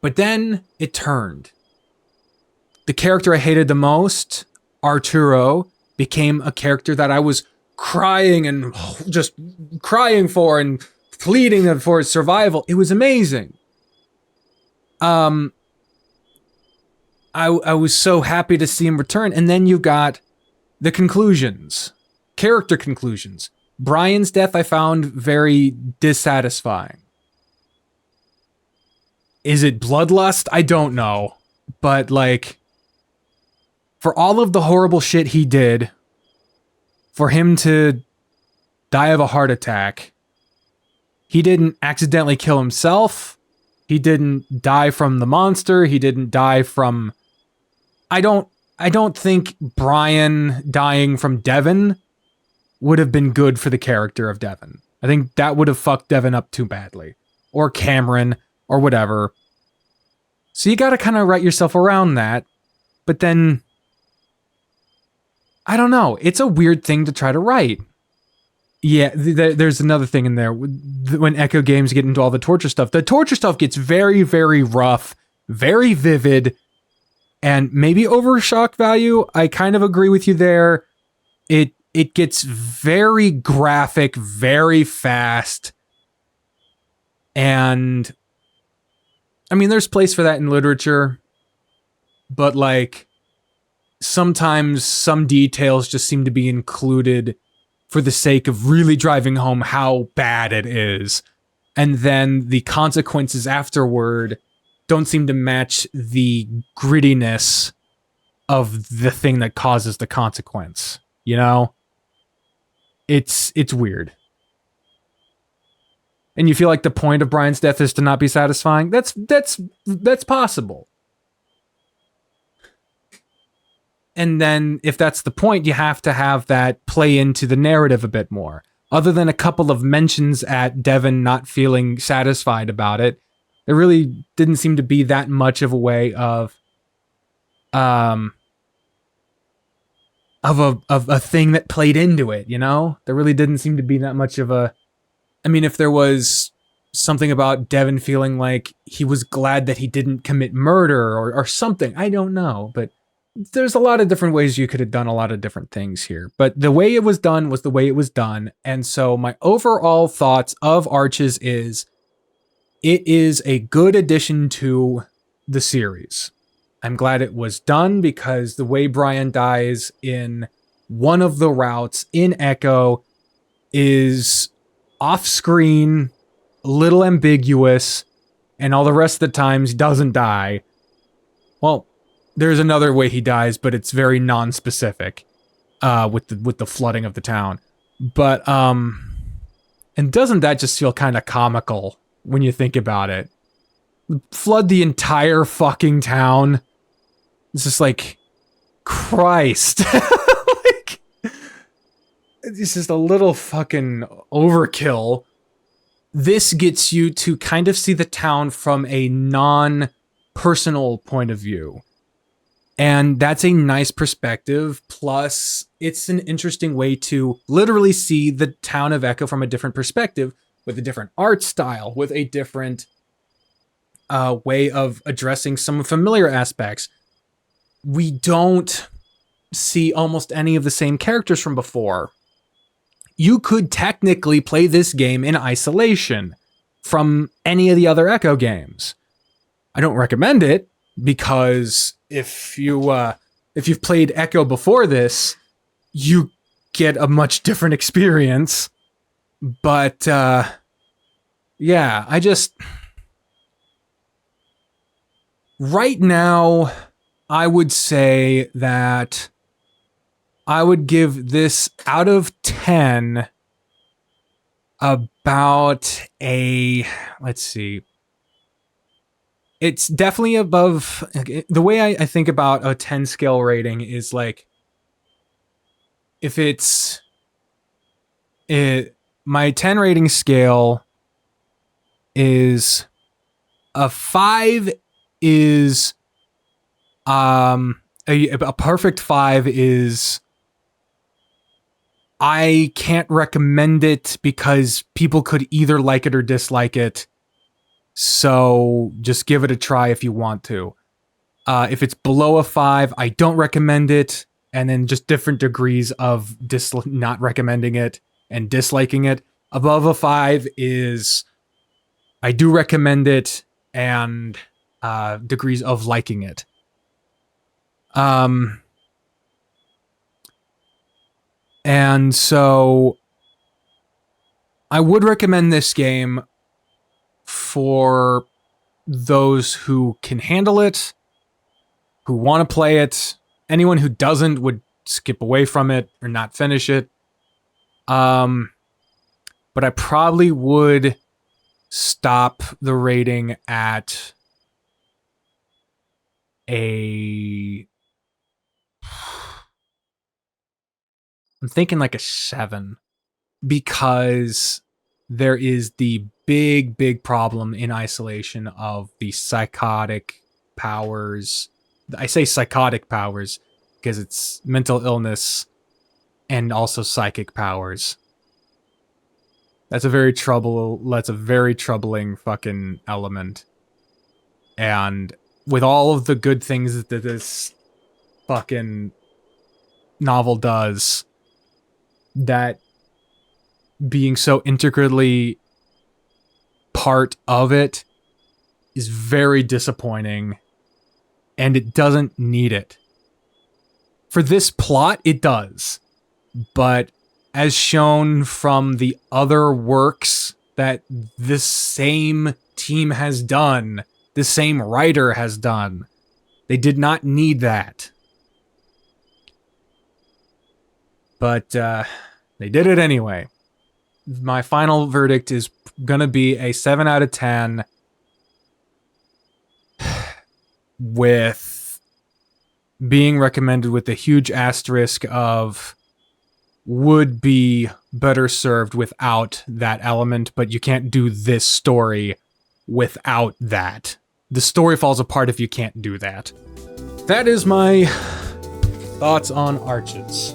But then it turned. The character I hated the most, Arturo, became a character that I was crying and just crying for and pleading for his survival. It was amazing. I was so happy to see him return. And then you got the conclusions, character conclusions. Brian's death I found very dissatisfying. Is it bloodlust? I don't know. But like, for all of the horrible shit he did, for him to die of a heart attack, he didn't accidentally kill himself. He didn't die from the monster. He didn't die from... I don't think Brian dying from Devon would have been good for the character of Devon. I think that would have fucked Devon up too badly. Or Cameron, or whatever. So you gotta kind of write yourself around that. But then, I don't know. It's a weird thing to try to write. Yeah, there's another thing in there. When Echo games get into all the torture stuff, the torture stuff gets very, very rough, very vivid, and maybe over shock value. I kind of agree with you there. It gets very graphic, very fast. And I mean, there's place for that in literature, but like sometimes some details just seem to be included for the sake of really driving home how bad it is. And then the consequences afterward don't seem to match the grittiness of the thing that causes the consequence. You know? It's weird. And you feel like the point of Brian's death is to not be satisfying? That's possible. And then if that's the point, you have to have that play into the narrative a bit more. Other than a couple of mentions at Devon not feeling satisfied about it, there really didn't seem to be that much of a way of a thing that played into it, you know? There really didn't seem to be that much of a... I mean, if there was something about Devon feeling like he was glad that he didn't commit murder or something, I don't know, but there's a lot of different ways you could have done a lot of different things here. But the way it was done was the way it was done. And so my overall thoughts of Arches is it is a good addition to the series. I'm glad it was done because the way Brian dies in one of the routes in Echo is off-screen, a little ambiguous, and all the rest of the times he doesn't die. Well, there's another way he dies, but it's very non-specific with the flooding of the town. But and doesn't that just feel kind of comical when you think about it? Flood the entire fucking town. It's just like, Christ. Like, it's just a little fucking overkill. This gets you to kind of see the town from a non-personal point of view. And that's a nice perspective. Plus, it's an interesting way to literally see the town of Echo from a different perspective, with a different art style, with a different way of addressing some familiar aspects. We don't see almost any of the same characters from before. You could technically play this game in isolation from any of the other Echo games. I don't recommend it, because if you've played Echo before this, you get a much different experience. But yeah, I just right now I would say that I would give this out of 10 about a, let's see. It's definitely above. The way I think about a 10 scale rating is like, if it's my 10 rating scale is a 5 is a perfect 5 is I can't recommend it because people could either like it or dislike it. So just give it a try if you want to. If it's below a 5, I don't recommend it. And then just different degrees of not recommending it and disliking it. Above a 5 is I do recommend it, and degrees of liking it. And so I would recommend this game for those who can handle it, who want to play it. Anyone who doesn't would skip away from it or not finish it. But I probably would stop the rating at I'm thinking like a 7, because there is the big problem in isolation of the psychotic powers I say psychotic powers because it's mental illness and also psychic powers. That's a very troubling fucking element. And with all of the good things that this fucking novel does, that being so intricately part of it is very disappointing, and it doesn't need it. For this plot, it does. But as shown from the other works that this same team has done, the same writer has done, they did not need that. But they did it anyway. My final verdict is gonna be a 7 out of 10 with being recommended with a huge asterisk of would be better served without that element, but you can't do this story without that. The story falls apart if you can't do that. That is my thoughts on Arches.